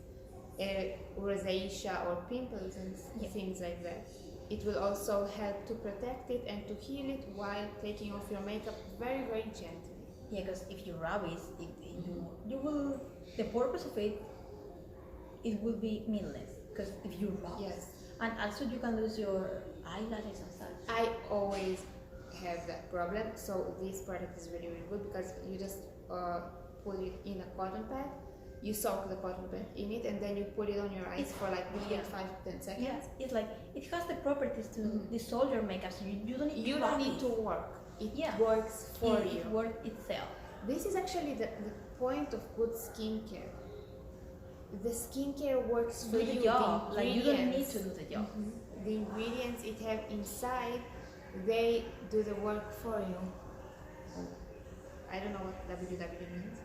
rosacea or pimples and things like that. It will also help to protect it and to heal it while taking off your makeup very, very gently. Yeah, because if you rub it, you will. The purpose of it will be meaningless. Because if you rub, yes, and also you can lose your eyelashes and such. I always have that problem. So this product is really, really good because you just put it in a cotton pad. You soak the cotton pad in it, and then you put it on your eyes for like 5 to 10 seconds. Yes, it's like it has the properties to dissolve your makeup, so you don't need to work. It works for you. It works itself. This is actually the point of good skincare. The skincare works for you. The job. Like you don't need to do the job. The ingredients it have inside, they do the work for you. I don't know what www means.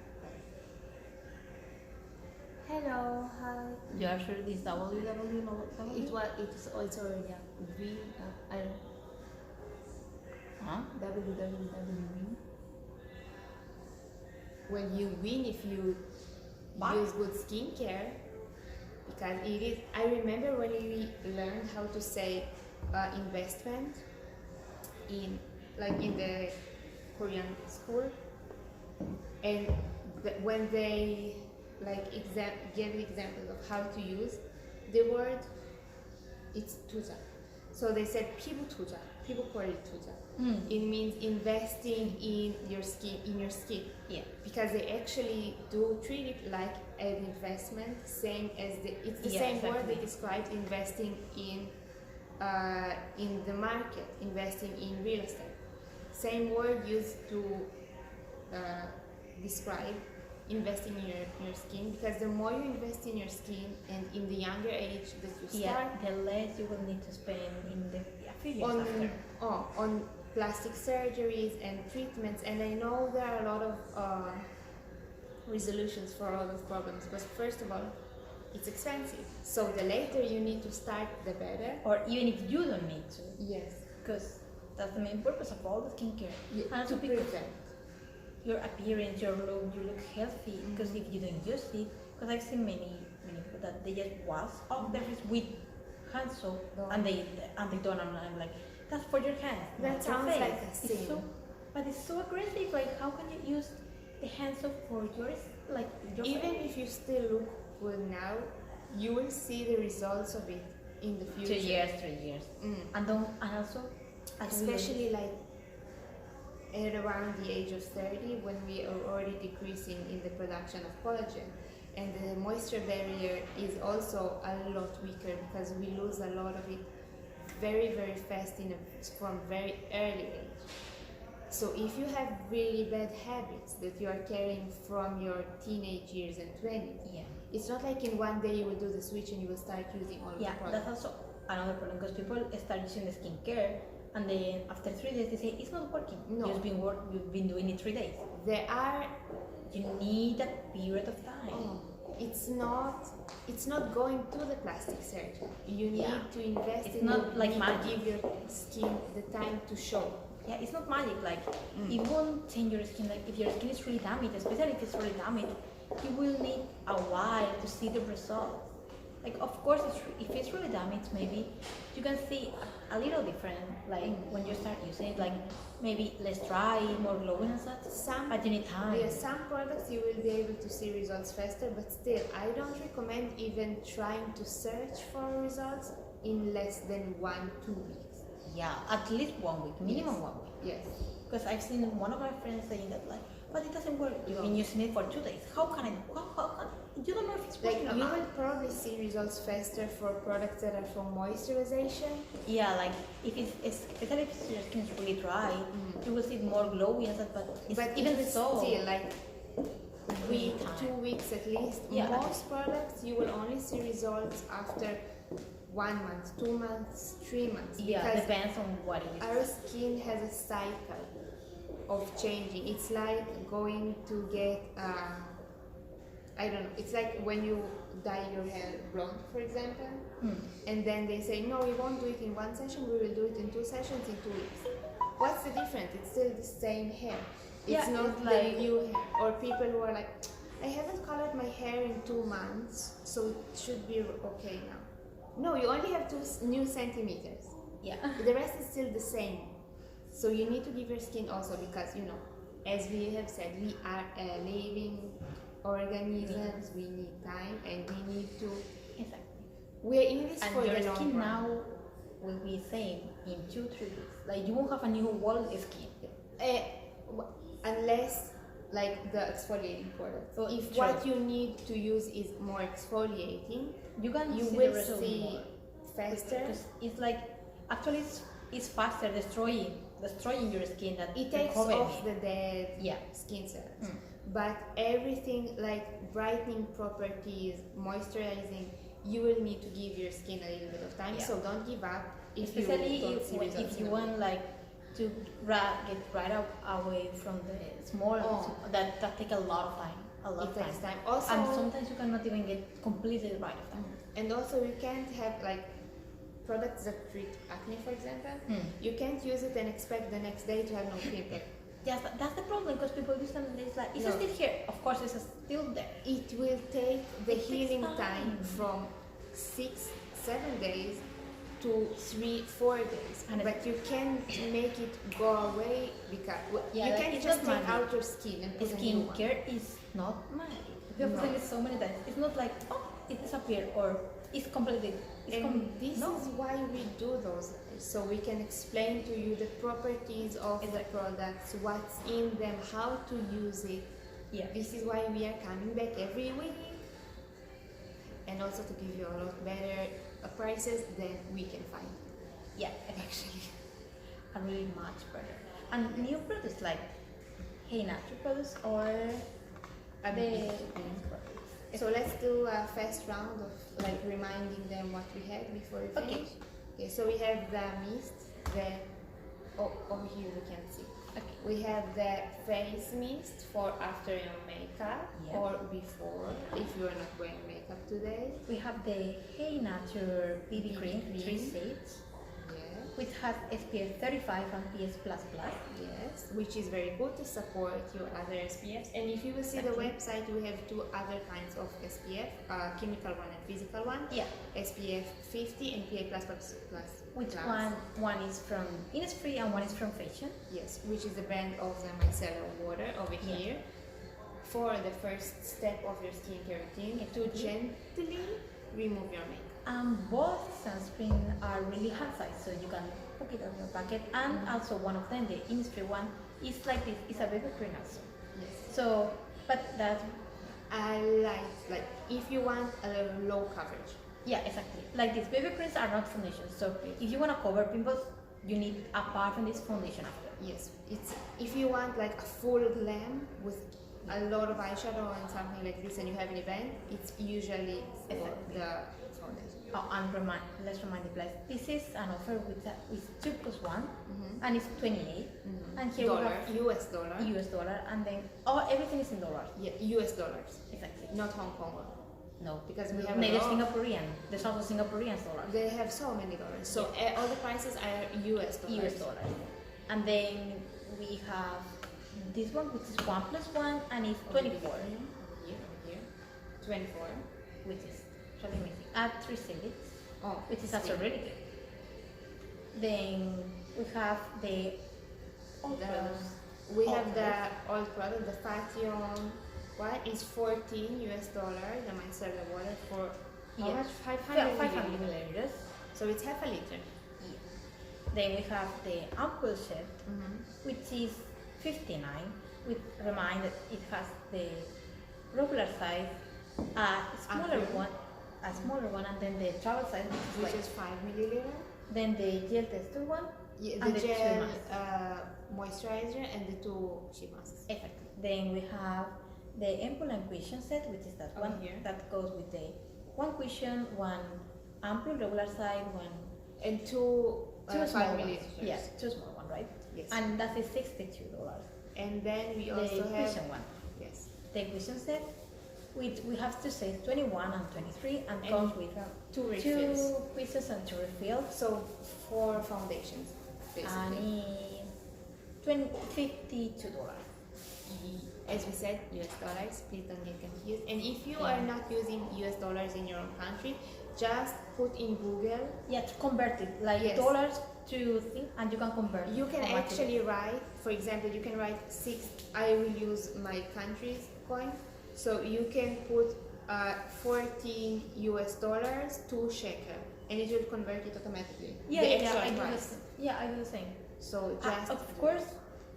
Hello, hi. You are sure this www? It's already I don't. Huh? www. Well, you win if you use good skincare, because it is. I remember when we learned how to say investment in the Korean school, and when they gave examples of how to use the word, it's 투자. So they said 피부투자, 피부관리투자. It means investing in your skin. Yeah. Because they actually do treat it like an investment, same as it's the same exactly. word they described investing in the market, investing in real estate. Same word used to describe investing in your skin, because the more you invest in your skin and in the younger age that you start, the less you will need to spend in a few years after. On plastic surgeries and treatments. And I know there are a lot of resolutions for all those problems, but first of all, it's expensive. So the later you need to start, the better. Or even if you don't need to. Yes. Because that's the main purpose of all the skincare. And to prevent your appearance, your look, you look healthy. Because if you don't use it, because I've seen many people that they just wash off their face with hand soap, and they don't. And I'm like, that's for your hands. That sounds face. like a sin. But it's so aggressive. Like, how can you use the hand soap for yours? Like, even if you still look good now, you will see the results of it in the future. 2 years, 3 years. And also, especially like at around the age of 30, when we are already decreasing in the production of collagen, and the moisture barrier is also a lot weaker, because we lose a lot of it very, very fast from very early age. So if you have really bad habits that you are carrying from your teenage years and 20s, it's not like in one day you will do the switch and you will start using all of the products. That's also another problem, because people start using the skincare and then after 3 days they say it's not working. No. You've been doing it 3 days. You need a period of time. It's not going to the plastic surgery. You need to invest it's in not it. like You need magic. to give your skin the time to show. Yeah, it's not magic. Like, it won't change your skin. Like, if your skin is really damaged, especially if it's really damaged, you will need a while to see the results. Like, of course, if it's really damaged, maybe you can see a little different. Like, when you start using it, like maybe less dry, more glowing and such. But you need time. Yeah, some products you will be able to see results faster, but still, I don't recommend even trying to search for results in less than 1-2 weeks. Yeah, at least 1 week, minimum 1 week. Yes. Because I've seen one of my friends saying that, like, but it doesn't work. You've been using it for 2 days. How can you don't know if it's working or you not. will probably see results faster for products that are for moisturization. Yeah, like especially if your skin is really dry, you will see more glowy and stuff. But even so, still, like 2 weeks at least. Yeah. Most products you will only see results after 1 month, 2 months, 3 months. Yeah, because depends on what it is. our skin has a cycle. of changing. It's like going to get, I don't know, it's like when you dye your hair blonde, for example, and then they say, no, we won't do it in 1 session, we will do it in 2 sessions in 2 weeks. What's the difference? It's still the same hair. It's not like new hair. Or people who are like, I haven't colored my hair in 2 months, so it should be okay now. No, you only have 2 new centimeters. Yeah. The rest is still the same. So you need to give your skin also, because, you know, as we have said, we are living organisms, we need time, and we need to... Exactly. We're in this And for the your long skin run. now will be same in 2-3 weeks. Like you won't have a new wall skin. Unless, like, the exfoliating products. Oh, if true. what you need to use is more exfoliating, You can you see will the result see more. faster. Because it's like, actually it's faster destroying your skin than It takes recovering off the dead Yeah. skin cells. But everything like brightening properties, mostralizing, you will need to give your skin a little bit of time. Yeah. So don't give up Especially you don't see results if you in a want week. like to get right up away from the small that take a lot of time. It takes time. Also, And sometimes you cannot even get completely right of time. and also you can't have like products that treat acne, for example. You can't use it and expect the next day to have no pimple. Yes, that's the problem, because people use them and it's like, it's No. still here. Of course, it's still there. It will take the It takes healing time. time from 6-7 days to 3-4 days. And but you can't make it go away, because Yeah, you like, can't it's just not take magic. out your skin and put a new one. Skincare is not magic. We have said it so many times. It's not like, oh, it disappeared or it's completely. This is why we do those, so we can explain to you the properties of the products, what's in them, how to use it. Yeah. This is why we are coming back every week, and also to give you a lot better prices than we can find. Yeah, actually, are really much better. And new products like 𝗪𝗏 products or the products. So let's do a fast round of like reminding them what we had before we Okay. finish. Okay, so we have the mist, over here we can see. Okay. We have the face mist for after your makeup Yeah. or before if you are not wearing makeup today. We have the 𝗪𝗏 BB cream, 3 shades, Yeah. which has SPF 35 and PS++. Yes, which is very good to support your other SPFs. And if you will see the Exactly. website, we have 2 other kinds of SPF, chemical one and physical one. Yeah. SPF 50 and PA+++. Which plus. one is from Innisfree and one is from Fashion. Yes, which is the brand of the micellar water over Yeah. here. For the first step of your skincare routine, to gently remove your makeup. Both sunscreen are really hand size, so you can put it on your bucket. And also one of them, the Innisfree one, is like this. It's a baby cream also. Yes. So, but that, I like if you want a low coverage. yeah, exactly. Like these baby creams are not foundation. So if you want to cover pimples, you need apart from this foundation after. Yes, it's if you want like a full glam with a lot of eyeshadow and something like this, and you have an event, it's usually for Exactly. the foundation. Oh, and let's remind the place. This is an offer with 2+1, and it's 28. And here we have US dollar. US dollar, and then everything is in dollars. Yeah, US dollars, Exactly. not Hong Kong. No, Because we have neither a lot. Singaporean. There's also Singaporean dollars. They have so many dollars. So all the prices are US dollars. US dollars. And then we have this one, which is 1+1, and it's 24, Here. 24. which is really amazing. Add 3 shades, Oh, which is also really good. Then we have the old products. We have the old product, the Fashion one is 14 US dollar. The micellar water for how much? 500 500 milliliters. milliliters. So it's half a liter. Yeah. Then we have the ampoule set, which is 59. We remind that it has the regular size, a smaller Ampoule. one, and then the travel size, Which is 5 milliliter. then the gel tester one, Yeah, and the the gel 2 masks. moisturizer and the 2 sheet masks. Exactly. Then we have the ampoule and cushion set, which is that Over one here. that goes with the 1 cushion, 1 ampoule regular size, 1 And 2 2 small 5 ones. milliliters. Yes, 2 small one, right? Yes. And that is $62. And then we The also have question one. yes. The question set, which we have to say 21 and 23, and And comes with two refills. 2 quizzes and 2 refills. So 4 foundations, basically. And $52. As we said, US dollars, please don't get confused. And if you are not using US dollars in your own country, just put in Google. Yeah, to convert it, like Yes. dollars to thing, and you can convert. You can how much it is. actually write, for example, you can write 6, I will use my country's coin. So you can put 14 US dollars to shekel, and it will convert it automatically. Yeah, the yeah, actual I do the price. same. Yeah, I do the same. So just Of course,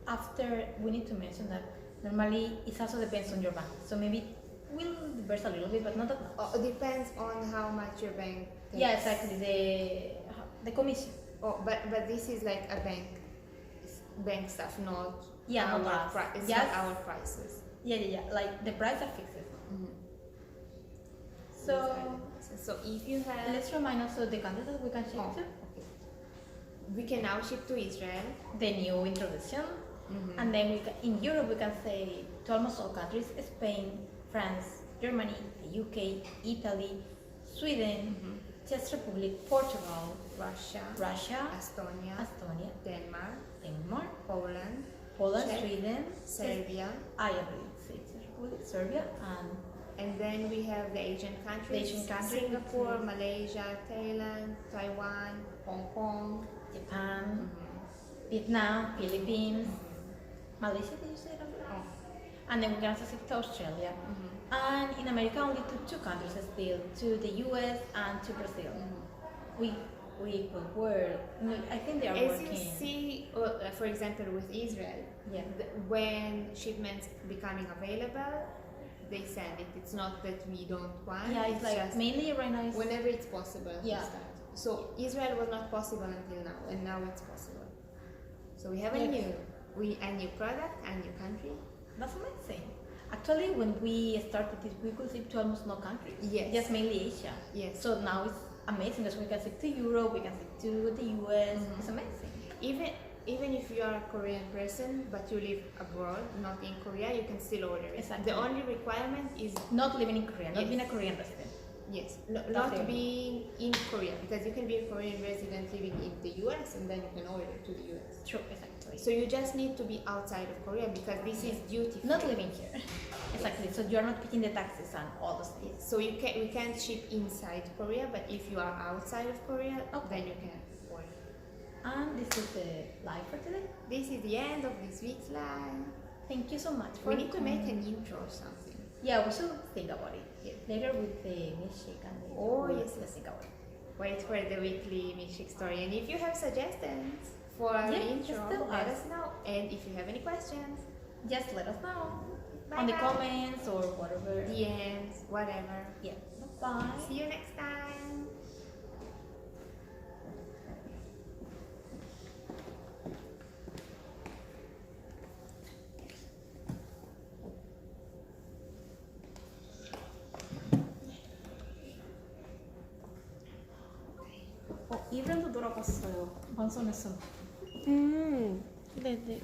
after we need to mention that normally it also depends on your bank. So maybe it will diverse a little bit, but not that much. depends on how much your bank takes. Yeah, exactly. The commission. Oh, but this is like a bank stuff, not Yeah, our not us. it's Yes. not our prices. Yeah. Like the price are fixed. So So if you have, let's remind also the countries that we can ship to. okay. We can now ship to Israel. The new introduction, and then we can, in Europe we can say to almost all countries: Spain, France, Germany, the UK, Italy, Sweden, Czech Republic, Portugal, Russia, Estonia, Denmark, Poland, Poland, Czech, Sweden, Serbia, I believe Czech Republic, Serbia, and then we have the Asian countries: Asian countries, Singapore, Malaysia, Thailand, Taiwan, Hong Kong, Japan, Vietnam, Philippines, Malaysia. Did you say that? Oh. And then we can also ship to Australia. And in America, only to 2 countries still, to the US and to Brazil. We could work. No, I think they are As working. you see, for example, with Israel, Yeah. when shipments becoming available, they send it. It's not that we don't want. Yeah, it's like just mainly right now. whenever it's possible. we Yeah. start. So Israel was not possible until now, and now it's possible. So we have a Yes. new product, a new country. That's amazing. Actually, when we started this, we could ship to almost no countries. Yes. Just mainly Asia. Yes. So now it's amazing because we can ship to Europe, we can ship to the US. It's amazing. Even if you are a Korean person but you live abroad, not in Korea, you can still order it. Exactly. The only requirement is Not living in Korea, not Yes. being a Korean resident. yes, That's not it. being in Korea, because you can be a Korean resident living in the US and then you can order to the US. True, exactly. So you just need to be outside of Korea because this is duty free. Not living here. Exactly. So you're not paying the taxes and all those things. So we can't ship inside Korea, but if you are outside of Korea, then you can order. And this is the live for today. This is the end of this week's live. Thank you so much for We need to make coming. an intro or something. Yeah, we should think about it. Yeah. Later with the milkshake and the Oh, let's yes. think about it. Wait for the weekly milkshake story. And if you have suggestions for our Yeah, intro, just tell let us. us know. And if you have any questions, Just let us know Bye on the bye. comments or whatever. DMs, whatever. Yeah. Bye. See you next time. 이브랜드 돌아갔어요. 방송에서. 네네.